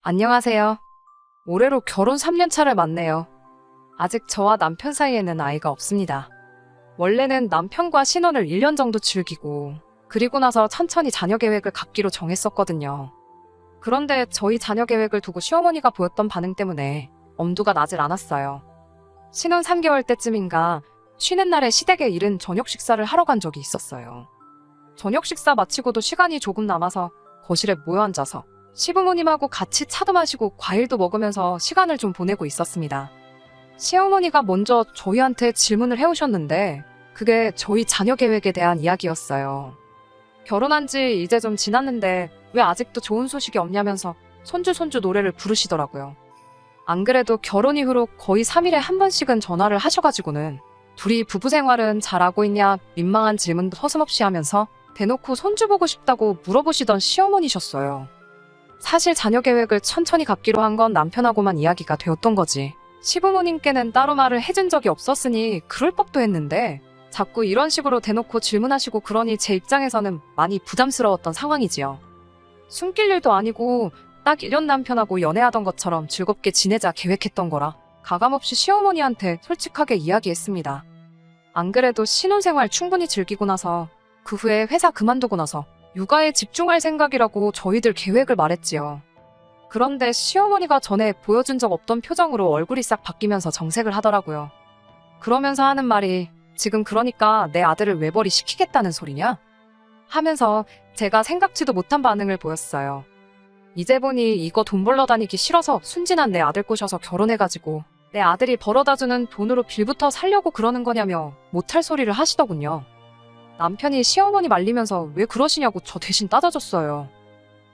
안녕하세요. 올해로 결혼 3년 차를 맞네요. 아직 저와 남편 사이에는 아이가 없습니다. 원래는 남편과 신혼을 1년 정도 즐기고 그리고 나서 천천히 자녀 계획을 갖기로 정했었거든요. 그런데 저희 자녀 계획을 두고 시어머니가 보였던 반응 때문에 엄두가 나질 않았어요. 신혼 3개월 때쯤인가 쉬는 날에 시댁에 이른 저녁 식사를 하러 간 적이 있었어요. 저녁 식사 마치고도 시간이 조금 남아서 거실에 모여 앉아서 시부모님하고 같이 차도 마시고 과일도 먹으면서 시간을 좀 보내고 있었습니다. 시어머니가 먼저 저희한테 질문을 해오셨는데 그게 저희 자녀 계획에 대한 이야기였어요. 결혼한 지 이제 좀 지났는데 왜 아직도 좋은 소식이 없냐면서 손주 노래를 부르시더라고요. 안 그래도 결혼 이후로 거의 3일에 한 번씩은 전화를 하셔가지고는 둘이 부부 생활은 잘하고 있냐 민망한 질문도 서슴없이 하면서 대놓고 손주 보고 싶다고 물어보시던 시어머니셨어요. 사실 자녀 계획을 천천히 갖기로 한 건 남편하고만 이야기가 되었던 거지. 시부모님께는 따로 말을 해준 적이 없었으니 그럴 법도 했는데 자꾸 이런 식으로 대놓고 질문하시고 그러니 제 입장에서는 많이 부담스러웠던 상황이지요. 숨길 일도 아니고 딱 1년 남편하고 연애하던 것처럼 즐겁게 지내자 계획했던 거라 가감없이 시어머니한테 솔직하게 이야기했습니다. 안 그래도 신혼생활 충분히 즐기고 나서 그 후에 회사 그만두고 나서 육아에 집중할 생각이라고 저희들 계획을 말했지요. 그런데 시어머니가 전에 보여준 적 없던 표정으로 얼굴이 싹 바뀌면서 정색을 하더라고요. 그러면서 하는 말이 지금 그러니까 내 아들을 외벌이 시키겠다는 소리냐? 하면서 제가 생각지도 못한 반응을 보였어요. 이제 보니 이거 돈 벌러 다니기 싫어서 순진한 내 아들 꼬셔서 결혼해가지고 내 아들이 벌어다주는 돈으로 빌부터 살려고 그러는 거냐며 못할 소리를 하시더군요. 남편이 시어머니 말리면서 왜 그러시냐고 저 대신 따져줬어요.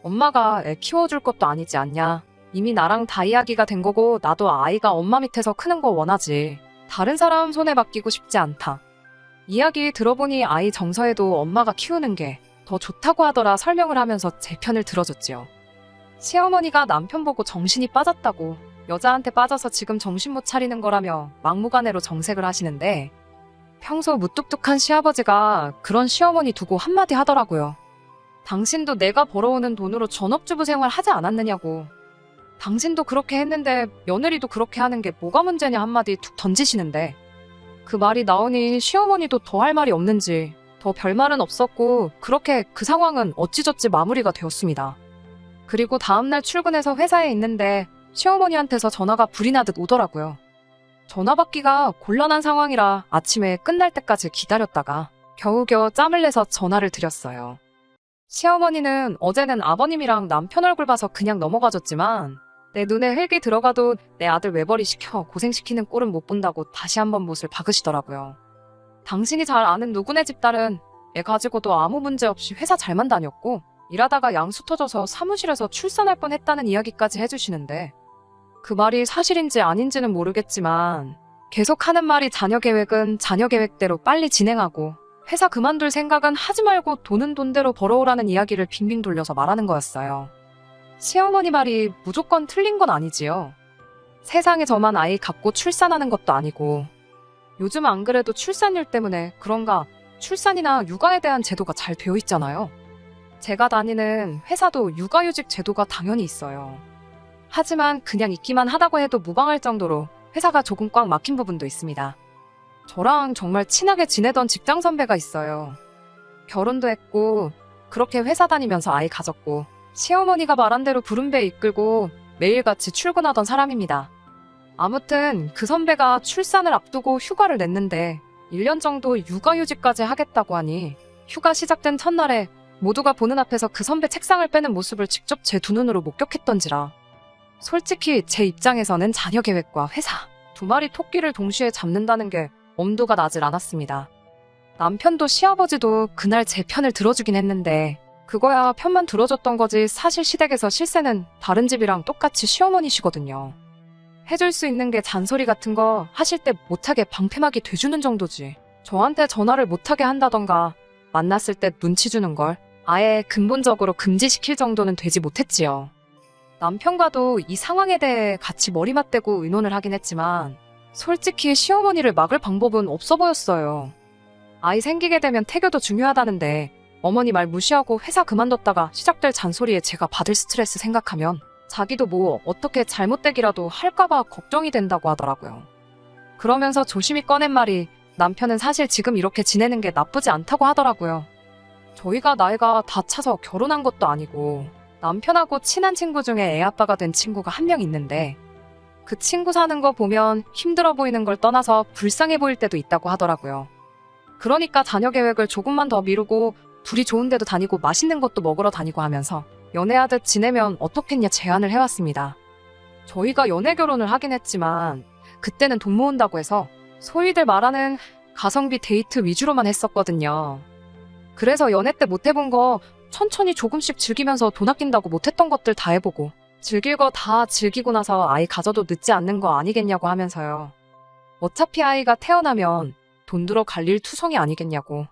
엄마가 애 키워줄 것도 아니지 않냐. 이미 나랑 다 이야기가 된 거고 나도 아이가 엄마 밑에서 크는 거 원하지. 다른 사람 손에 맡기고 싶지 않다. 이야기 들어보니 아이 정서에도 엄마가 키우는 게 더 좋다고 하더라 설명을 하면서 제 편을 들어줬지요. 시어머니가 남편 보고 정신이 빠졌다고 여자한테 빠져서 지금 정신 못 차리는 거라며 막무가내로 정색을 하시는데 평소 무뚝뚝한 시아버지가 그런 시어머니 두고 한마디 하더라고요. 당신도 내가 벌어오는 돈으로 전업주부 생활 하지 않았느냐고. 당신도 그렇게 했는데 며느리도 그렇게 하는 게 뭐가 문제냐 한마디 툭 던지시는데 그 말이 나오니 시어머니도 더 할 말이 없는지 더 별말은 없었고 그렇게 그 상황은 어찌저찌 마무리가 되었습니다. 그리고 다음날 출근해서 회사에 있는데 시어머니한테서 전화가 불이 나듯 오더라고요. 전화 받기가 곤란한 상황이라 아침에 끝날 때까지 기다렸다가 겨우겨우 짬을 내서 전화를 드렸어요. 시어머니는 어제는 아버님이랑 남편 얼굴 봐서 그냥 넘어가줬지만 내 눈에 흙이 들어가도 내 아들 외벌이 시켜 고생시키는 꼴은 못 본다고 다시 한번 못을 박으시더라고요. 당신이 잘 아는 누구네 집 딸은 애 가지고도 아무 문제 없이 회사 잘만 다녔고 일하다가 양수 터져서 사무실에서 출산할 뻔했다는 이야기까지 해주시는데 그 말이 사실인지 아닌지는 모르겠지만 계속 하는 말이 자녀 계획은 자녀 계획대로 빨리 진행하고 회사 그만둘 생각은 하지 말고 돈은 돈대로 벌어오라는 이야기를 빙빙 돌려서 말하는 거였어요. 시어머니 말이 무조건 틀린 건 아니지요. 세상에 저만 아이 갖고 출산하는 것도 아니고 요즘 안 그래도 출산율 때문에 그런가 출산이나 육아에 대한 제도가 잘 되어 있잖아요. 제가 다니는 회사도 육아휴직 제도가 당연히 있어요. 하지만 그냥 있기만 하다고 해도 무방할 정도로 회사가 조금 꽉 막힌 부분도 있습니다. 저랑 정말 친하게 지내던 직장 선배가 있어요. 결혼도 했고 그렇게 회사 다니면서 아이 가졌고 시어머니가 말한 대로 부른 배 이끌고 매일같이 출근하던 사람입니다. 아무튼 그 선배가 출산을 앞두고 휴가를 냈는데 1년 정도 육아휴직까지 하겠다고 하니 휴가 시작된 첫날에 모두가 보는 앞에서 그 선배 책상을 빼는 모습을 직접 제 두 눈으로 목격했던지라 솔직히 제 입장에서는 자녀 계획과 회사 두 마리 토끼를 동시에 잡는다는 게 엄두가 나질 않았습니다. 남편도 시아버지도 그날 제 편을 들어주긴 했는데 그거야 편만 들어줬던 거지 사실 시댁에서 실세는 다른 집이랑 똑같이 시어머니시거든요. 해줄 수 있는 게 잔소리 같은 거 하실 때 못하게 방패막이 돼주는 정도지 저한테 전화를 못하게 한다던가 만났을 때 눈치 주는 걸 아예 근본적으로 금지시킬 정도는 되지 못했지요. 남편과도 이 상황에 대해 같이 머리 맞대고 의논을 하긴 했지만 솔직히 시어머니를 막을 방법은 없어 보였어요. 아이 생기게 되면 태교도 중요하다는데 어머니 말 무시하고 회사 그만뒀다가 시작될 잔소리에 제가 받을 스트레스 생각하면 자기도 뭐 어떻게 잘못되기라도 할까봐 걱정이 된다고 하더라고요. 그러면서 조심히 꺼낸 말이 남편은 사실 지금 이렇게 지내는 게 나쁘지 않다고 하더라고요. 저희가 나이가 다 차서 결혼한 것도 아니고 남편하고 친한 친구 중에 애 아빠가 된 친구가 한 명 있는데 그 친구 사는 거 보면 힘들어 보이는 걸 떠나서 불쌍해 보일 때도 있다고 하더라고요. 그러니까 자녀 계획을 조금만 더 미루고 둘이 좋은 데도 다니고 맛있는 것도 먹으러 다니고 하면서 연애하듯 지내면 어떻겠냐 제안을 해왔습니다. 저희가 연애 결혼을 하긴 했지만 그때는 돈 모은다고 해서 소위들 말하는 가성비 데이트 위주로만 했었거든요. 그래서 연애 때 못 해본 거 천천히 조금씩 즐기면서 돈 아낀다고 못했던 것들 다 해보고 즐길 거 다 즐기고 나서 아이 가져도 늦지 않는 거 아니겠냐고 하면서요. 어차피 아이가 태어나면 돈 들어 갈 일 투성이 아니겠냐고.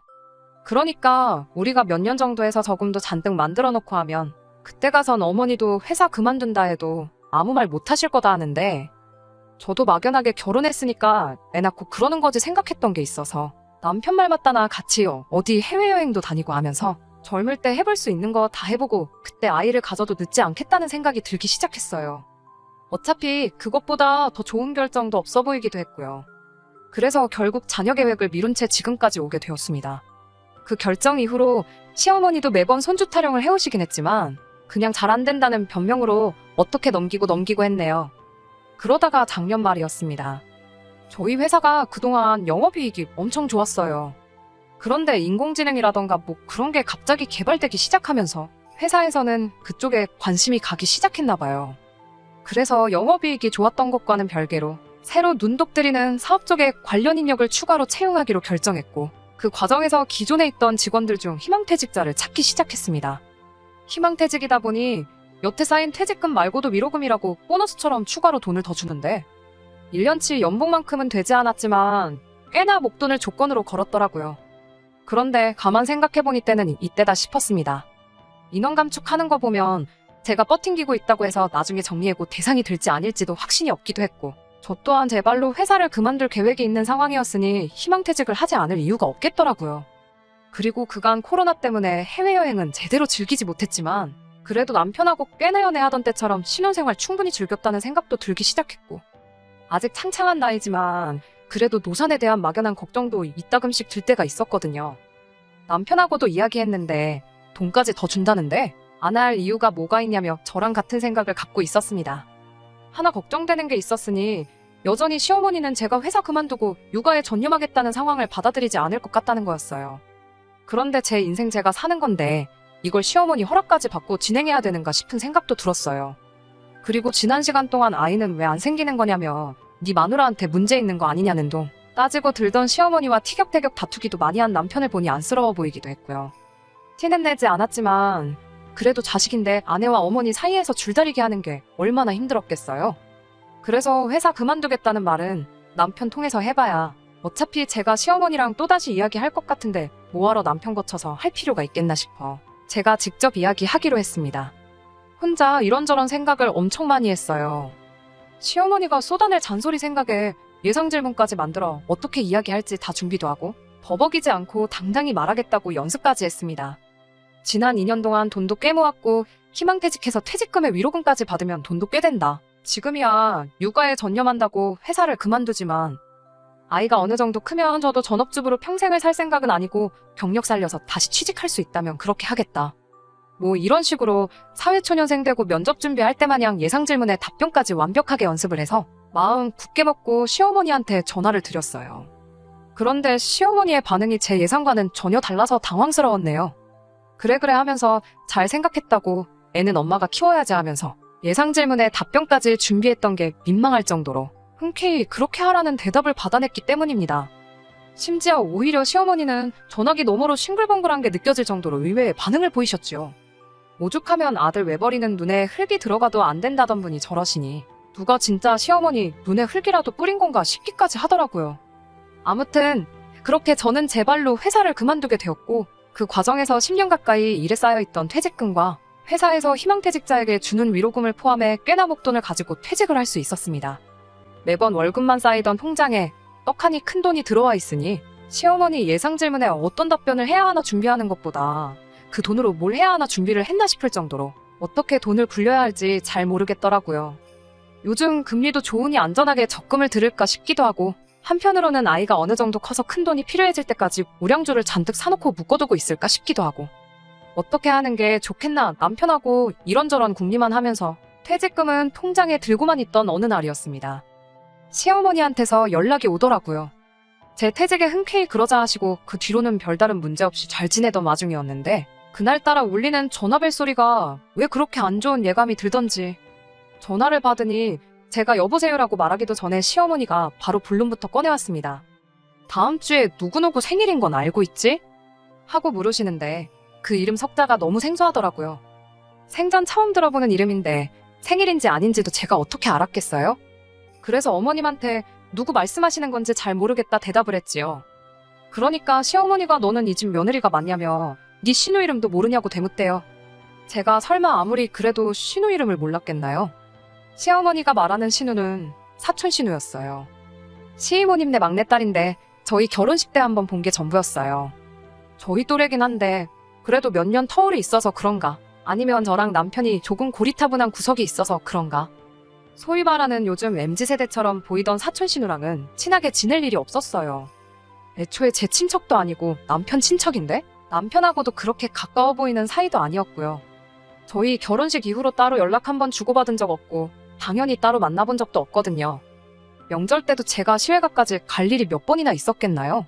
그러니까 우리가 몇 년 정도 해서 저금도 잔뜩 만들어 놓고 하면 그때 가선 어머니도 회사 그만둔다 해도 아무 말 못 하실 거다 하는데 저도 막연하게 결혼했으니까 애 낳고 그러는 거지 생각했던 게 있어서 남편 말 맞다나 같이 어디 해외여행도 다니고 하면서 젊을 때 해볼 수 있는 거 다 해보고 그때 아이를 가져도 늦지 않겠다는 생각이 들기 시작했어요. 어차피 그것보다 더 좋은 결정도 없어 보이기도 했고요. 그래서 결국 자녀 계획을 미룬 채 지금까지 오게 되었습니다. 그 결정 이후로 시어머니도 매번 손주 타령을 해오시긴 했지만 그냥 잘 안 된다는 변명으로 어떻게 넘기고 했네요. 그러다가 작년 말이었습니다. 저희 회사가 그동안 영업이익이 엄청 좋았어요. 그런데 인공지능이라던가 뭐 그런 게 갑자기 개발되기 시작하면서 회사에서는 그쪽에 관심이 가기 시작했나 봐요. 그래서 영업이익이 좋았던 것과는 별개로 새로 눈독 들이는 사업 쪽에 관련 인력을 추가로 채용하기로 결정했고 그 과정에서 기존에 있던 직원들 중 희망퇴직자를 찾기 시작했습니다. 희망퇴직이다 보니 여태 쌓인 퇴직금 말고도 위로금이라고 보너스처럼 추가로 돈을 더 주는데 1년치 연봉만큼은 되지 않았지만 꽤나 목돈을 조건으로 걸었더라고요. 그런데 가만 생각해보니 때는 이때다 싶었습니다. 인원 감축하는 거 보면 제가 버팅기고 있다고 해서 나중에 정리해고 대상이 될지 아닐지도 확신이 없기도 했고 저 또한 제 발로 회사를 그만둘 계획이 있는 상황이었으니 희망퇴직을 하지 않을 이유가 없겠더라고요. 그리고 그간 코로나 때문에 해외여행은 제대로 즐기지 못했지만 그래도 남편하고 꽤나 연애하던 때처럼 신혼생활 충분히 즐겼다는 생각도 들기 시작했고 아직 창창한 나이지만 그래도 노산에 대한 막연한 걱정도 이따금씩 들 때가 있었거든요. 남편하고도 이야기했는데 돈까지 더 준다는데 안 할 이유가 뭐가 있냐며 저랑 같은 생각을 갖고 있었습니다. 하나 걱정되는 게 있었으니 여전히 시어머니는 제가 회사 그만두고 육아에 전념하겠다는 상황을 받아들이지 않을 것 같다는 거였어요. 그런데 제 인생 제가 사는 건데 이걸 시어머니 허락까지 받고 진행해야 되는가 싶은 생각도 들었어요. 그리고 지난 시간 동안 아이는 왜 안 생기는 거냐며 네 마누라한테 문제 있는 거 아니냐는 둥 따지고 들던 시어머니와 티격태격 다투기도 많이 한 남편을 보니 안쓰러워 보이기도 했고요. 티는 내지 않았지만 그래도 자식인데 아내와 어머니 사이에서 줄다리기 하는 게 얼마나 힘들었겠어요. 그래서 회사 그만두겠다는 말은 남편 통해서 해봐야 어차피 제가 시어머니랑 또다시 이야기할 것 같은데 뭐하러 남편 거쳐서 할 필요가 있겠나 싶어 제가 직접 이야기하기로 했습니다. 혼자 이런저런 생각을 엄청 많이 했어요. 시어머니가 쏟아낼 잔소리 생각에 예상 질문까지 만들어 어떻게 이야기할지 다 준비도 하고 버벅이지 않고 당당히 말하겠다고 연습까지 했습니다. 지난 2년 동안 돈도 꽤 모았고 희망퇴직해서 퇴직금의 위로금까지 받으면 돈도 꽤 된다. 지금이야 육아에 전념한다고 회사를 그만두지만 아이가 어느 정도 크면 저도 전업주부로 평생을 살 생각은 아니고 경력 살려서 다시 취직할 수 있다면 그렇게 하겠다. 뭐 이런 식으로 사회초년생 되고 면접 준비할 때 마냥 예상 질문에 답변까지 완벽하게 연습을 해서 마음 굳게 먹고 시어머니한테 전화를 드렸어요. 그런데 시어머니의 반응이 제 예상과는 전혀 달라서 당황스러웠네요. 그래 하면서 잘 생각했다고 애는 엄마가 키워야지 하면서 예상 질문에 답변까지 준비했던 게 민망할 정도로 흔쾌히 그렇게 하라는 대답을 받아냈기 때문입니다. 심지어 오히려 시어머니는 전화기 너머로 싱글벙글한 게 느껴질 정도로 의외의 반응을 보이셨죠. 오죽하면 아들 외벌이는 눈에 흙이 들어가도 안 된다던 분이 저러시니 누가 진짜 시어머니 눈에 흙이라도 뿌린 건가 싶기까지 하더라고요. 아무튼 그렇게 저는 제 발로 회사를 그만두게 되었고 그 과정에서 10년 가까이 일에 쌓여있던 퇴직금과 회사에서 희망퇴직자에게 주는 위로금을 포함해 꽤나 목돈을 가지고 퇴직을 할 수 있었습니다. 매번 월급만 쌓이던 통장에 떡하니 큰 돈이 들어와 있으니 시어머니 예상 질문에 어떤 답변을 해야 하나 준비하는 것보다 그 돈으로 뭘 해야 하나 준비를 했나 싶을 정도로 어떻게 돈을 굴려야 할지 잘 모르겠더라고요. 요즘 금리도 좋으니 안전하게 적금을 들을까 싶기도 하고, 한편으로는 아이가 어느 정도 커서 큰 돈이 필요해질 때까지 우량주를 잔뜩 사놓고 묶어두고 있을까 싶기도 하고, 어떻게 하는 게 좋겠나 남편하고 이런저런 궁리만 하면서 퇴직금은 통장에 들고만 있던 어느 날이었습니다. 시어머니한테서 연락이 오더라고요. 제 퇴직에 흔쾌히 그러자 하시고 그 뒤로는 별다른 문제 없이 잘 지내던 와중이었는데, 그날따라 울리는 전화벨 소리가 왜 그렇게 안 좋은 예감이 들던지, 전화를 받으니 제가 여보세요라고 말하기도 전에 시어머니가 바로 본론부터 꺼내왔습니다. 다음 주에 누구누구 생일인 건 알고 있지? 하고 물으시는데 그 이름 석자가 너무 생소하더라고요. 생전 처음 들어보는 이름인데 생일인지 아닌지도 제가 어떻게 알았겠어요? 그래서 어머님한테 누구 말씀하시는 건지 잘 모르겠다 대답을 했지요. 그러니까 시어머니가 너는 이 집 며느리가 맞냐며 네 신우 이름도 모르냐고 대묻대요. 제가 설마 아무리 그래도 신우 이름을 몰랐겠나요? 시어머니가 말하는 신우는 사촌 신우였어요. 시이모님네 막내딸인데 저희 결혼식 때 한번 본 게 전부였어요. 저희 또래긴 한데 그래도 몇 년 터울이 있어서 그런가, 아니면 저랑 남편이 조금 고리타분한 구석이 있어서 그런가, 소위 말하는 요즘 MZ세대처럼 보이던 사촌 신우랑은 친하게 지낼 일이 없었어요. 애초에 제 친척도 아니고 남편 친척인데 남편하고도 그렇게 가까워 보이는 사이도 아니었고요. 저희 결혼식 이후로 따로 연락 한번 주고받은 적 없고 당연히 따로 만나본 적도 없거든요. 명절 때도 제가 시외가까지 갈 일이 몇 번이나 있었겠나요?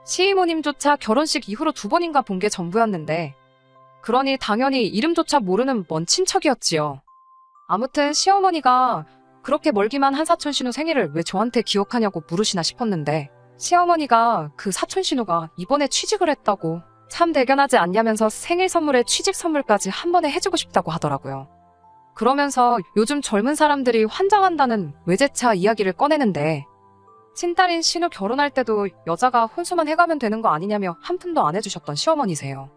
시이모님조차 결혼식 이후로 2번인가 본 게 전부였는데, 그러니 당연히 이름조차 모르는 먼 친척이었지요. 아무튼 시어머니가 그렇게 멀기만 한 사촌 신우 생일을 왜 저한테 기억하냐고 물으시나 싶었는데, 시어머니가 그 사촌 신우가 이번에 취직을 했다고 참 대견하지 않냐면서 생일 선물에 취직 선물까지 한 번에 해주고 싶다고 하더라고요. 그러면서 요즘 젊은 사람들이 환장한다는 외제차 이야기를 꺼내는데, 친딸인 신우 결혼할 때도 여자가 혼수만 해가면 되는 거 아니냐며 한 푼도 안 해주셨던 시어머니세요.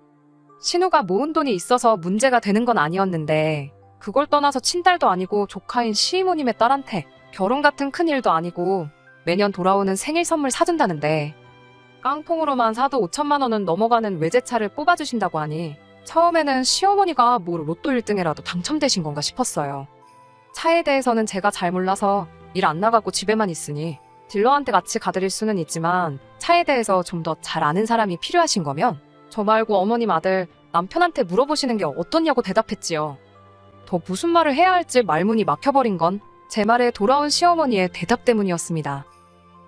신우가 모은 돈이 있어서 문제가 되는 건 아니었는데, 그걸 떠나서 친딸도 아니고 조카인 시이모님의 딸한테 결혼 같은 큰일도 아니고 매년 돌아오는 생일 선물 사준다는데, 깡통으로만 사도 5천만 원은 넘어가는 외제차를 뽑아주신다고 하니 처음에는 시어머니가 뭐 로또 1등에라도 당첨되신 건가 싶었어요. 차에 대해서는 제가 잘 몰라서 일 안 나가고 집에만 있으니 딜러한테 같이 가드릴 수는 있지만, 차에 대해서 좀 더 잘 아는 사람이 필요하신 거면 저 말고 어머님 아들 남편한테 물어보시는 게 어떻냐고 대답했지요. 더 무슨 말을 해야 할지 말문이 막혀버린 건 제 말에 돌아온 시어머니의 대답 때문이었습니다.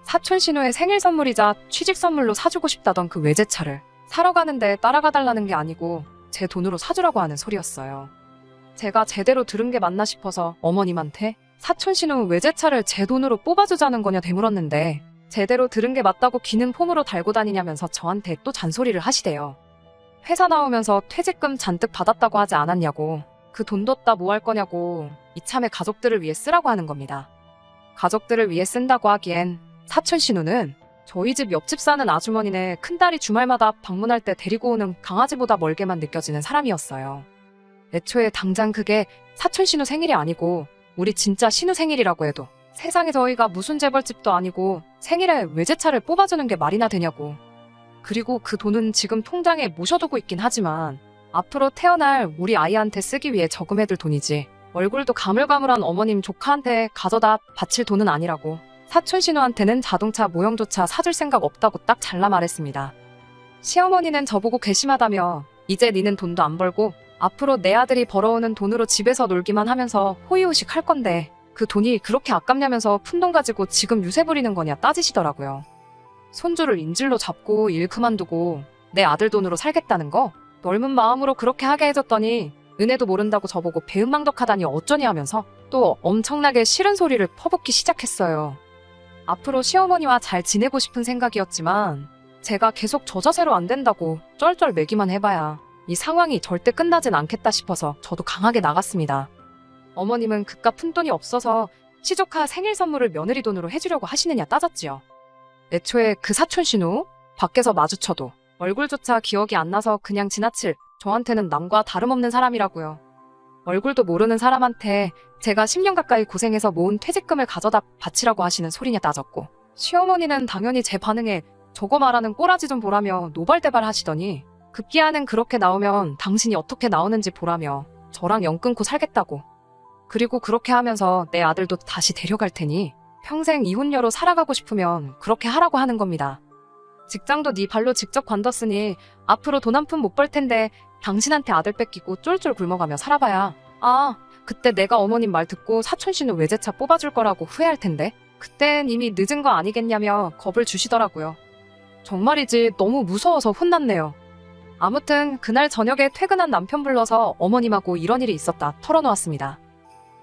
사촌 신우의 생일 선물이자 취직 선물로 사주고 싶다던 그 외제차를 사러 가는데 따라가 달라는 게 아니고 제 돈으로 사주라고 하는 소리였어요. 제가 제대로 들은 게 맞나 싶어서 어머님한테 사촌 신우 외제차를 제 돈으로 뽑아주자는 거냐 되물었는데, 제대로 들은 게 맞다고 기능 폼으로 달고 다니냐면서 저한테 또 잔소리를 하시대요. 회사 나오면서 퇴직금 잔뜩 받았다고 하지 않았냐고, 그 돈 뒀다 뭐 할 거냐고 이참에 가족들을 위해 쓰라고 하는 겁니다. 가족들을 위해 쓴다고 하기엔 사촌 신우는 저희 집 옆집 사는 아주머니네 큰딸이 주말마다 방문할 때 데리고 오는 강아지보다 멀게만 느껴지는 사람이었어요. 애초에 당장 그게 사촌 신우 생일이 아니고 우리 진짜 신우 생일이라고 해도 세상에 저희가 무슨 재벌집도 아니고 생일에 외제차를 뽑아주는 게 말이나 되냐고. 그리고 그 돈은 지금 통장에 모셔두고 있긴 하지만 앞으로 태어날 우리 아이한테 쓰기 위해 저금해둘 돈이지, 얼굴도 가물가물한 어머님 조카한테 가져다 바칠 돈은 아니라고 사촌 신우한테는 자동차 모형조차 사줄 생각 없다고 딱 잘라 말했습니다. 시어머니는 저보고 괘씸하다며 이제 니는 돈도 안 벌고 앞으로 내 아들이 벌어오는 돈으로 집에서 놀기만 하면서 호의호식 할 건데 그 돈이 그렇게 아깝냐면서 푼돈 가지고 지금 유세 부리는 거냐 따지시더라고요. 손주를 인질로 잡고 일 그만두고 내 아들 돈으로 살겠다는 거? 넓은 마음으로 그렇게 하게 해줬더니 은혜도 모른다고 저보고 배은망덕하다니 어쩌니 하면서 또 엄청나게 싫은 소리를 퍼붓기 시작했어요. 앞으로 시어머니와 잘 지내고 싶은 생각이었지만 제가 계속 저 자세로 안 된다고 쩔쩔매기만 해봐야 이 상황이 절대 끝나진 않겠다 싶어서 저도 강하게 나갔습니다. 어머님은 그깟 푼돈이 없어서 시조카 생일 선물을 며느리 돈으로 해주려고 하시느냐 따졌지요. 애초에 그 사촌 신우 밖에서 마주쳐도 얼굴조차 기억이 안 나서 그냥 지나칠 저한테는 남과 다름없는 사람이라고요. 얼굴도 모르는 사람한테 제가 10년 가까이 고생해서 모은 퇴직금을 가져다 바치라고 하시는 소리냐 따졌고, 시어머니는 당연히 제 반응에 저거 말하는 꼬라지 좀 보라며 노발대발 하시더니 급기야는 그렇게 나오면 당신이 어떻게 나오는지 보라며 저랑 연 끊고 살겠다고. 그리고 그렇게 하면서 내 아들도 다시 데려갈 테니 평생 이혼녀로 살아가고 싶으면 그렇게 하라고 하는 겁니다. 직장도 네 발로 직접 관뒀으니 앞으로 돈 한 푼 못 벌 텐데 당신한테 아들 뺏기고 쫄쫄 굶어가며 살아봐야 그때 내가 어머님 말 듣고 사촌 씨는 외제차 뽑아줄 거라고 후회할 텐데 그땐 이미 늦은 거 아니겠냐며 겁을 주시더라고요. 정말이지 너무 무서워서 혼났네요. 아무튼 그날 저녁에 퇴근한 남편 불러서 어머님하고 이런 일이 있었다 털어놓았습니다.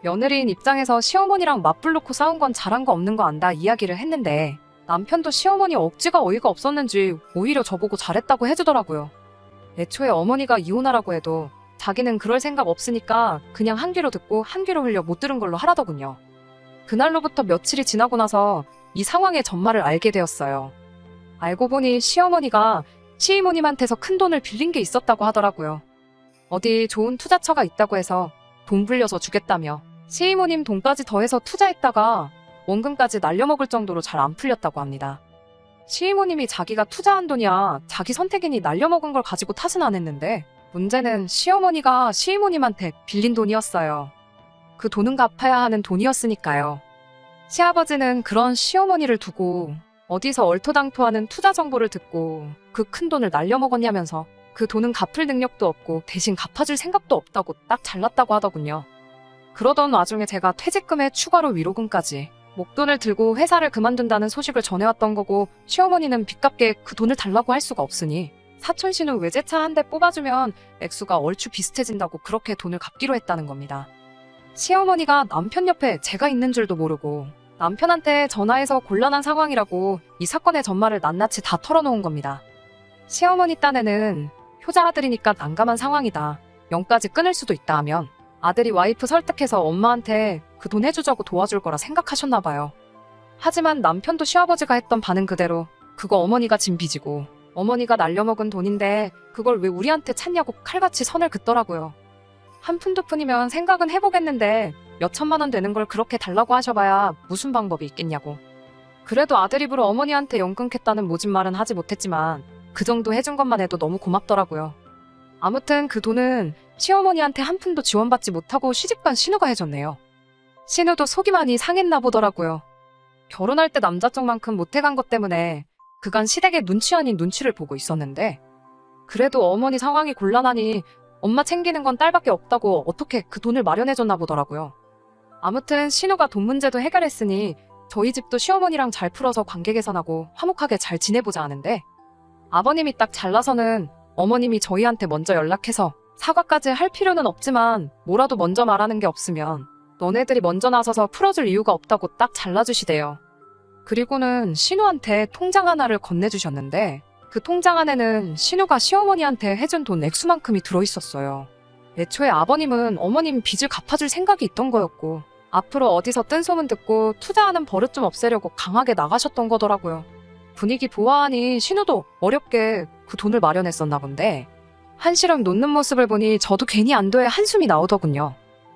며느리인 입장에서 시어머니랑 맞불 놓고 싸운 건 잘한 거 없는 거 안다 이야기를 했는데 남편도 시어머니 억지가 어이가 없었는지 오히려 저보고 잘했다고 해주더라고요. 애초에 어머니가 이혼하라고 해도 자기는 그럴 생각 없으니까 그냥 한 귀로 듣고 한 귀로 흘려 못 들은 걸로 하라더군요. 그날로부터 며칠이 지나고 나서 이 상황의 전말을 알게 되었어요. 알고 보니 시어머니가 시이모님한테서 큰 돈을 빌린 게 있었다고 하더라고요. 어디 좋은 투자처가 있다고 해서 돈 불려서 주겠다며 시이모님 돈까지 더해서 투자했다가 원금까지 날려먹을 정도로 잘 안 풀렸다고 합니다. 시이모님이 자기가 투자한 돈이야 자기 선택이니 날려먹은 걸 가지고 탓은 안 했는데 문제는 시어머니가 시이모님한테 빌린 돈이었어요. 그 돈은 갚아야 하는 돈이었으니까요. 시아버지는 그런 시어머니를 두고 어디서 얼토당토하는 투자 정보를 듣고 그 큰 돈을 날려먹었냐면서 그 돈은 갚을 능력도 없고 대신 갚아줄 생각도 없다고 딱 잘났다고 하더군요. 그러던 와중에 제가 퇴직금에 추가로 위로금까지 목돈을 들고 회사를 그만둔다는 소식을 전해왔던 거고 시어머니는 빚갚게 그 돈을 달라고 할 수가 없으니 사촌 씨는 외제차 한 대 뽑아주면 액수가 얼추 비슷해진다고 그렇게 돈을 갚기로 했다는 겁니다. 시어머니가 남편 옆에 제가 있는 줄도 모르고 남편한테 전화해서 곤란한 상황이라고 이 사건의 전말을 낱낱이 다 털어놓은 겁니다. 시어머니 딴에는 효자 아들이니까 난감한 상황이다. 영까지 끊을 수도 있다 하면 아들이 와이프 설득해서 엄마한테 그 돈 해주자고 도와줄 거라 생각하셨나 봐요. 하지만 남편도 시아버지가 했던 반응 그대로 그거 어머니가 진 빚이고 어머니가 날려먹은 돈인데 그걸 왜 우리한테 찾냐고 칼같이 선을 긋더라고요. 한 푼 두 푼이면 생각은 해보겠는데 몇 천만 원 되는 걸 그렇게 달라고 하셔봐야 무슨 방법이 있겠냐고. 그래도 아들 입으로 어머니한테 연 끊겠다는 모진 말은 하지 못했지만 그 정도 해준 것만 해도 너무 고맙더라고요. 아무튼 그 돈은 시어머니한테 한 푼도 지원받지 못하고 시집간 신우가 해줬네요. 신우도 속이 많이 상했나 보더라고요. 결혼할 때 남자 쪽만큼 못해간 것 때문에 그간 시댁의 눈치 아닌 눈치를 보고 있었는데 그래도 어머니 상황이 곤란하니 엄마 챙기는 건 딸밖에 없다고 어떻게 그 돈을 마련해줬나 보더라고요. 아무튼 신우가 돈 문제도 해결했으니 저희 집도 시어머니랑 잘 풀어서 관계 개선하고 화목하게 잘 지내보자 하는데 아버님이 딱 잘나서는 어머님이 저희한테 먼저 연락해서 사과까지 할 필요는 없지만 뭐라도 먼저 말하는 게 없으면 너네들이 먼저 나서서 풀어줄 이유가 없다고 딱 잘라주시대요. 그리고는 신우한테 통장 하나를 건네주셨는데 그 통장 안에는 신우가 시어머니한테 해준 돈 액수만큼이 들어있었어요. 애초에 아버님은 어머님 빚을 갚아줄 생각이 있던 거였고 앞으로 어디서 뜬 소문 듣고 투자하는 버릇 좀 없애려고 강하게 나가셨던 거더라고요. 분위기 보아하니 신우도 어렵게 그 돈을 마련했었나 본데 한시름 놓는 모습을 보니 저도 괜히 안도의 한숨이 나오더군요.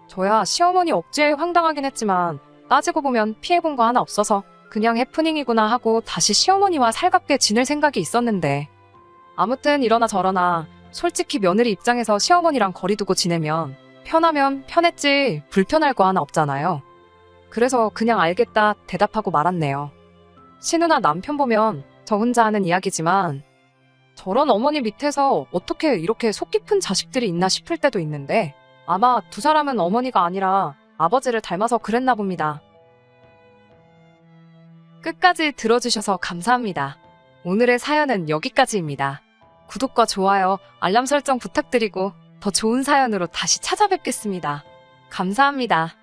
저야 시어머니 억지에 황당하긴 했지만 따지고 보면 피해본 거 하나 없어서 그냥 해프닝이구나 하고 다시 시어머니와 살갑게 지낼 생각이 있었는데 아무튼 이러나 저러나 솔직히 며느리 입장에서 시어머니랑 거리 두고 지내면 편하면 편했지 불편할 거 하나 없잖아요. 그래서 그냥 알겠다 대답하고 말았네요. 신우나 남편 보면 저 혼자 하는 이야기지만 저런 어머니 밑에서 어떻게 이렇게 속 깊은 자식들이 있나 싶을 때도 있는데 아마 두 사람은 어머니가 아니라 아버지를 닮아서 그랬나 봅니다. 끝까지 들어주셔서 감사합니다. 오늘의 사연은 여기까지입니다. 구독과 좋아요, 알람 설정 부탁드리고 더 좋은 사연으로 다시 찾아뵙겠습니다. 감사합니다.